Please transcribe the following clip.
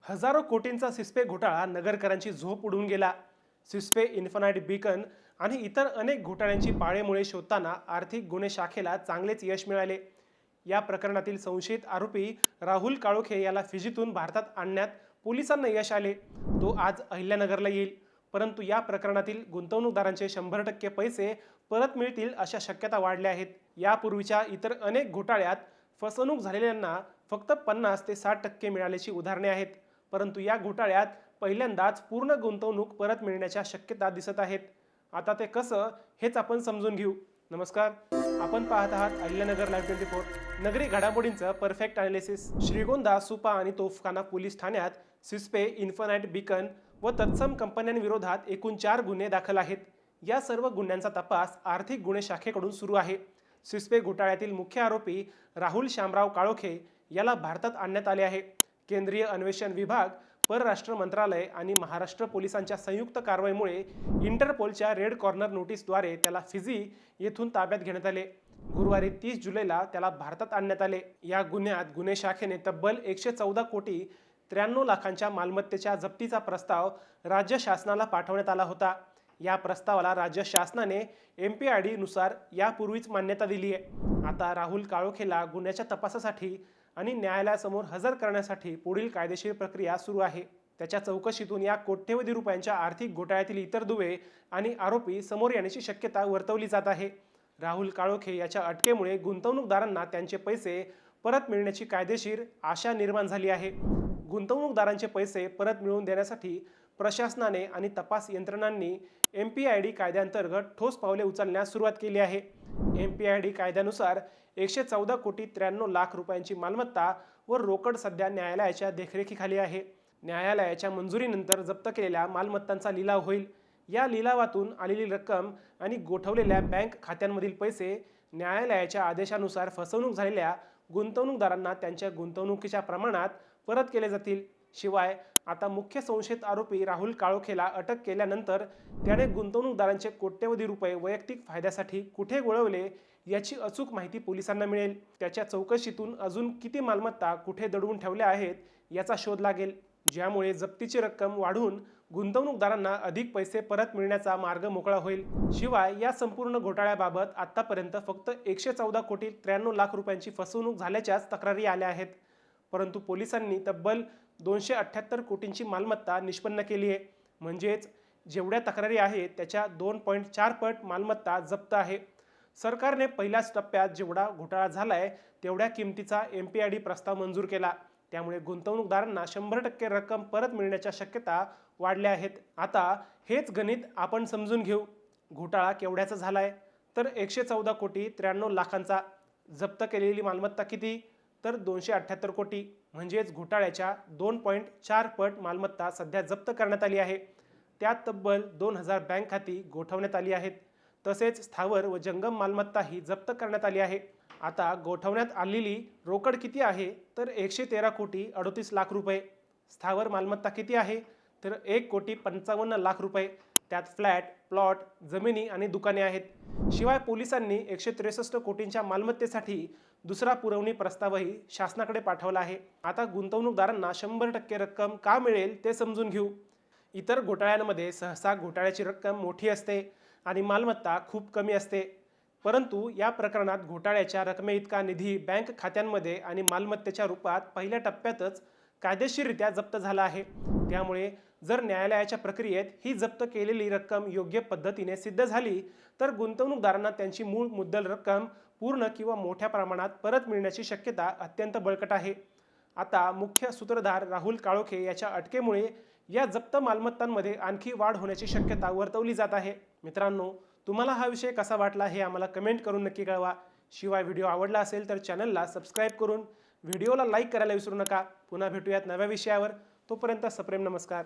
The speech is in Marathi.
हजारो कोटींचा सिस्पे घोटाळा नगरकरांची झोप उडवून गेला. सिस्पे, इन्फिनाइट बीकन आणि इतर अनेक घोटाळ्यांची पाळेमुळे शोधताना आर्थिक गुन्हे शाखेला चांगलेच यश मिळाले. या प्रकरणातील संशयित आरोपी राहुल काळोखे याला फिजीतून भारतात आणण्यात पोलिसांना यश आले. तो आज अहिल्यानगरला येईल. परंतु या प्रकरणातील गुंतवणूकदारांचे 100% पैसे परत मिळतील अशा शक्यता वाढल्या आहेत. यापूर्वीच्या इतर अनेक घोटाळ्यात फसवणूक झालेल्यांना फक्त 50 ते 60% मिळाल्याची उदाहरणे आहेत. परंतु या घोटाळ्यात पहिल्यांदाच पूर्ण गुंतवणूक परत मिळण्याच्या शक्यता दिसत आहेत. आता ते कसं हेच आपण समजून घेऊ. नमस्कार, आपण पाहत आहात अहिल्यानगर लाईव्ह 24. नगरी घडामोडींचं परफेक्ट अनालिसिस. श्रीगोंदा, सुपा आणि तोफखाना पोलीस ठाण्यात सिस्पे, इन्फिनाइट बीकन व तत्सम कंपन्यांविरोधात एकूण 4 गुन्हे दाखल आहेत. या सर्व गुन्ह्यांचा तपास आर्थिक गुन्हे शाखेकडून सुरू आहे. सिस्पे घोटाळ्यातील मुख्य आरोपी राहुल श्यामराव काळोखे याला भारतात आणण्यात आले आहे. केंद्रीय अन्वेषण विभाग, परराष्ट्र मंत्रालय आणि महाराष्ट्र पोलिसांच्या संयुक्त कारवाईमुळे इंटरपोलच्या रेड कॉर्नर नोटीसद्वारे त्याला फिजी येथून ताब्यात घेण्यात आले. गुरुवारी 30 जुलैला त्याला भारतात आणण्यात आले. या गुन्ह्यात गुन्हे शाखेने तब्बल 114 कोटी 93 लाखांच्या मालमत्तेच्या जप्तीचा प्रस्ताव राज्य शासनाला पाठवण्यात आला होता. या प्रस्तावाला राज्य शासनाने MPID नुसार यापूर्वीच मान्यता दिली आहे. आता राहुल काळोखेला गुन्ह्याच्या तपासासाठी आणि न्यायालयासमोर हजर करण्यासाठी पुढील कायदेशीर प्रक्रिया सुरू आहे. त्याच्या चौकशीतून या कोट्यवधी रुपयांच्या आर्थिक घोटाळ्यातील इतर दुवे आणि आरोपी समोर येण्याची शक्यता वर्तवली जात आहे. राहुल काळोखे याच्या अटकेमुळे गुंतवणूकदारांना त्यांचे पैसे परत मिळण्याची कायदेशीर आशा निर्माण झाली आहे. गुंतवणूकदारांचे पैसे परत मिळवून देण्यासाठी प्रशासनाने आणि तपास यंत्रणांनी MPID कायद्याअंतर्गत ठोस पावले उचलण्यास सुरुवात केली आहे. MPID कायद्यानुसार 114 कोटी 93 लाख रुपयांची मालमत्ता व रोकड सध्या न्यायालयाच्या देखरेखीखाली आहे. न्यायालयाच्या मंजुरीनंतर जप्त केलेल्या मालमत्तांचा लिलाव होईल. या लिलावातून आलेली रक्कम आणि गोठवलेल्या बँक खात्यांमधील पैसे न्यायालयाच्या आदेशानुसार फसवणूक झालेल्या गुंतवणूकदारांना त्यांच्या गुंतवणुकीच्या प्रमाणात परत केले जातील. शिवाय आता मुख्य संशयित आरोपी राहुल काळोखेला अटक केल्यानंतर त्याने गुंतवणूकदारांचे कोट्यवधी रुपये वैयक्तिक फायद्यासाठी कुठे वळवले याची अचूक माहिती पोलिसांना मिळेल. त्याच्या चौकशीतून अजून किती मालमत्ता कुठे दडवून ठेवल्या आहेत याचा शोध लागेल, ज्यामुळे जप्तीची रक्कम वाढून गुंतवणूकदारांना अधिक पैसे परत मिळण्याचा मार्ग मोकळा होईल. शिवाय या संपूर्ण घोटाळ्याबाबत आतापर्यंत फक्त 114 कोटी 93 लाख रुपयांची फसवणूक झाल्याच्याच तक्रारी आल्या आहेत. परंतु पोलिसांनी तब्बल 278 कोटींची मालमत्ता निष्पन्न केली आहे. म्हणजेच जेवढ्या तक्रारी आहेत त्याच्या 2.4 पट मालमत्ता जप्त आहे. सरकारने पहिल्याच टप्प्यात जेवढा घोटाळा झालाय तेवढ्या किमतीचा MPID प्रस्ताव मंजूर केला. त्यामुळे गुंतवणूकदारांना 100% रक्कम परत मिळण्याच्या शक्यता वाढल्या आहेत. आता हेच गणित आपण समजून घेऊ. घोटाळा केवढ्याचा झालाय तर 114 कोटी 93 लाखांचा. जप्त केलेली मालमत्ता किती तर 278 कोटी. म्हणजेच घोटाळ्याच्या 2.4 पट मालमत्ता सध्या जप्त करण्यात आली आहे. त्यात तब्बल 2000 बँक खाती गोठवण्यात आली आहेत. तसेच स्थावर व जंगम मालमत्ताही जप्त करण्यात आली आहे. आता गोठवण्यात आलेली रोकड किती आहे तर 113 कोटी 38 लाख रुपये. स्थावर मालमत्ता किती आहे तर 1 कोटी 55 लाख रुपये. त्यात फ्लॅट, प्लॉट, जमिनी आणि दुकाने आहेत. शिवाय पोलिसांनी 163 कोटींच्या मालमत्तेसाठी दुसरा पुरवणी प्रस्तावही शासनाकडे पाठवला आहे. आता गुंतवणूकदारांना 100% रक्कम का मिळेल ते समजून घेऊ. इतर घोटाळ्यांमध्ये सहसा घोटाळ्याची रक्कम मोठी असते आणि मालमत्ता खूप कमी असते. परंतु या प्रकरणात घोटाळ्याच्या रकमेइतका निधी बँक खात्यांमध्ये आणि मालमत्तेच्या रूपात पहिल्या टप्प्यातच कायदेशीररित्या जप्त झाला आहे. त्यामुळे जर न्यायालयाच्या प्रक्रियेत ही जप्त केलेली रक्कम योग्य पद्धतीने सिद्ध झाली तर गुंतवणूकदारांना त्यांची मूळ मुद्दल रक्कम पूर्ण किंवा मोठ्या प्रमाणात परत मिळण्याची शक्यता अत्यंत बळकट आहे. आता मुख्य सूत्रधार राहुल काळोखे याच्या अटकेमुळे या जप्त मालमत्तांमध्ये आणखी वाढ होण्याची शक्यता वर्तवली जात आहे. मित्रांनो, तुम्हाला हा विषय कसा वाटला हे आम्हाला कमेंट करून नक्की कळवा. शिवाय व्हिडिओ आवडला असेल तर चॅनलला सबस्क्राईब करून व्हिडिओला लाईक करायला विसरू नका. पुन्हा भेटूयात नव्या विषयावर. तोपर्यंत सप्रेम नमस्कार.